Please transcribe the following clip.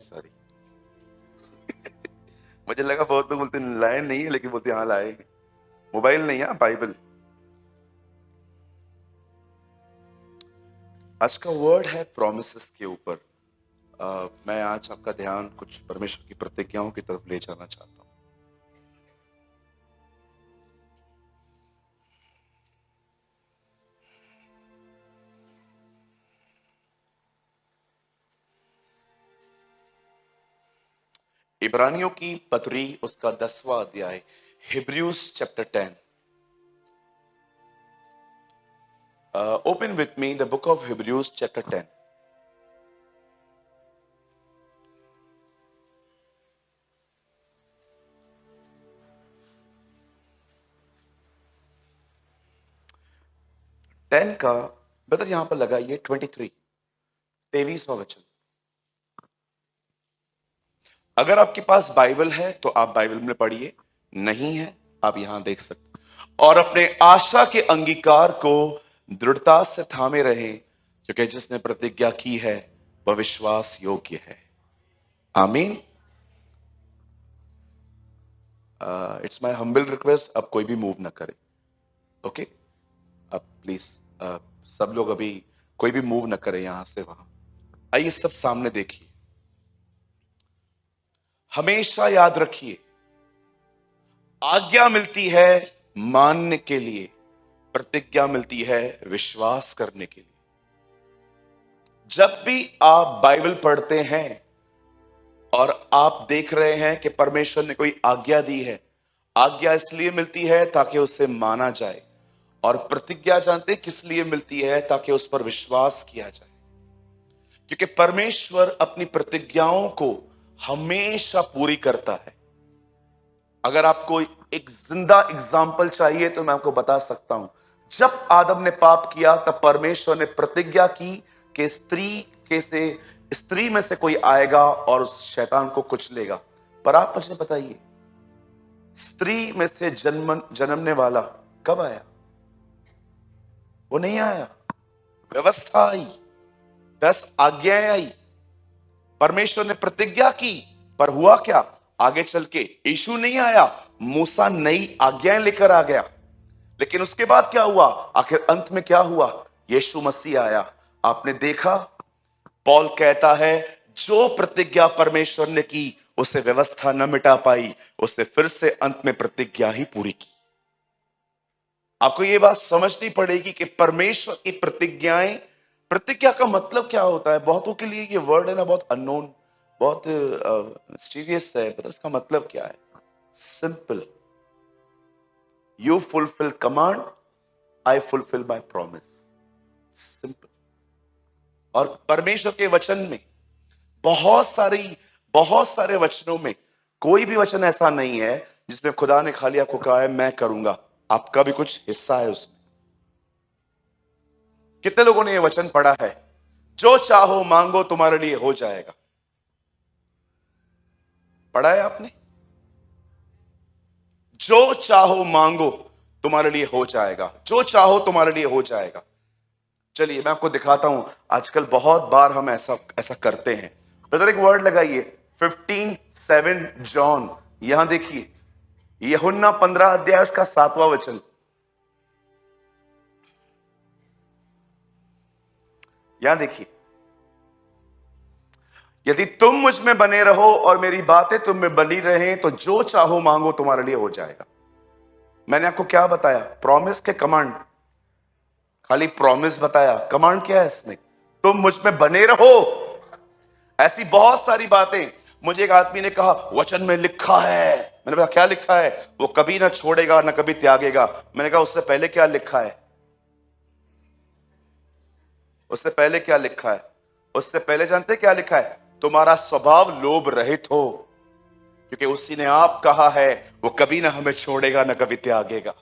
Sorry मुझे लगा बहुत लोग बोलते लाए नहीं है, लेकिन बोलते हाँ लाए हैं। मोबाइल नहीं है, बाइबल। आज का वर्ड है प्रॉमिसेस के ऊपर। मैं आज आपका ध्यान कुछ परमेश्वर की प्रतिज्ञाओं की तरफ ले जाना चाहता हूं। इब्रानियों की पत्री उसका 10वां अध्याय, Hebrews chapter 10। Open with me the book of Hebrews chapter 10। Ten का बदल यहां पर लगाइए 23, 23वां वचन। अगर आपके पास बाइबल है तो आप बाइबल में पढ़िए, नहीं है आप यहां देख सकते। और अपने आशा के अंगीकार को दृढ़ता से थामे रहे, क्योंकि जिसने प्रतिज्ञा की है वह विश्वास योग्य है। आमीन। इट्स माय हम्बल रिक्वेस्ट, अब कोई भी मूव ना करे। ओके, अब प्लीज सब लोग अभी कोई भी मूव ना करे यहां से वहां। आइए सब सामने देखिए। हमेशा याद रखिए, आज्ञा मिलती है मानने के लिए, प्रतिज्ञा मिलती है विश्वास करने के लिए। जब भी आप बाइबल पढ़ते हैं और आप देख रहे हैं कि परमेश्वर ने कोई आज्ञा दी है, आज्ञा इसलिए मिलती है ताकि उसे माना जाए, और प्रतिज्ञा जानते किस लिए मिलती है? ताकि उस पर विश्वास किया जाए। क्योंकि परमेश्वर अपनी प्रतिज्ञाओं को हमेशा पूरी करता है। अगर आपको एक जिंदा एग्जाम्पल चाहिए तो मैं आपको बता सकता हूं। जब आदम ने पाप किया तब परमेश्वर ने प्रतिज्ञा की कि स्त्री में से कोई आएगा और उस शैतान को कुचलेगा। पर आप मुझे बताइए, स्त्री में से जन्मने वाला कब आया? वो नहीं आया। व्यवस्था आई, 10 आज्ञाएं आई, परमेश्वर ने प्रतिज्ञा की, पर हुआ क्या? आगे चल के यीशु नहीं आया, मूसा नई आज्ञाएं लेकर आ गया। लेकिन उसके बाद क्या हुआ? आखिर अंत में क्या हुआ? यीशु मसीह आया। आपने देखा, पौल कहता है जो प्रतिज्ञा परमेश्वर ने की उसे व्यवस्था न मिटा पाई, उसने फिर से अंत में प्रतिज्ञा ही पूरी की। आपको यह बात समझनी पड़ेगी कि परमेश्वर की प्रतिज्ञाएं, प्रतिज्ञा का मतलब क्या होता है? बहुतों के लिए ये वर्ड है ना बहुत अननोन, बहुत सीरियस है। पता इसका मतलब क्या है? Simple, you fulfil command, I fulfil my promise. Simple. और परमेश्वर के वचन में बहुत सारे वचनों में कोई भी वचन ऐसा नहीं है जिसमें खुदा ने खाली आपको कहा है मैं करूंगा। आपका भी कुछ हिस्सा है उसमें। कितने लोगों ने यह वचन पढ़ा है? जो चाहो मांगो तुम्हारे लिए हो जाएगा। पढ़ा है आपने? जो चाहो मांगो तुम्हारे लिए हो जाएगा, जो चाहो तुम्हारे लिए हो जाएगा। चलिए मैं आपको दिखाता हूं। आजकल बहुत बार हम ऐसा करते हैं। ब्रदर एक वर्ड लगाइए, 15:7 जॉन। यहां देखिए, यूहन्ना 15 अध्याय उसका 7वां वचन। यहां देखिए, यदि तुम मुझ में बने रहो और मेरी बातें तुम में बनी रहें तो जो चाहो मांगो तुम्हारे लिए हो जाएगा। मैंने आपको क्या बताया? प्रॉमिस के कमांड। खाली प्रॉमिस बताया, कमांड क्या है इसमें? तुम मुझ में बने रहो। ऐसी बहुत सारी बातें। मुझे एक आदमी ने कहा वचन में लिखा है। मैंने कहा क्या लिखा है? वो कभी ना छोड़ेगा ना कभी त्यागेगा। मैंने कहा उससे पहले क्या लिखा है? उससे पहले क्या लिखा है? उससे पहले जानते क्या लिखा है? तुम्हारा स्वभाव लोभ रहित हो, क्योंकि उसी ने आप कहा है वो कभी ना हमें छोड़ेगा ना कभी त्यागेगा।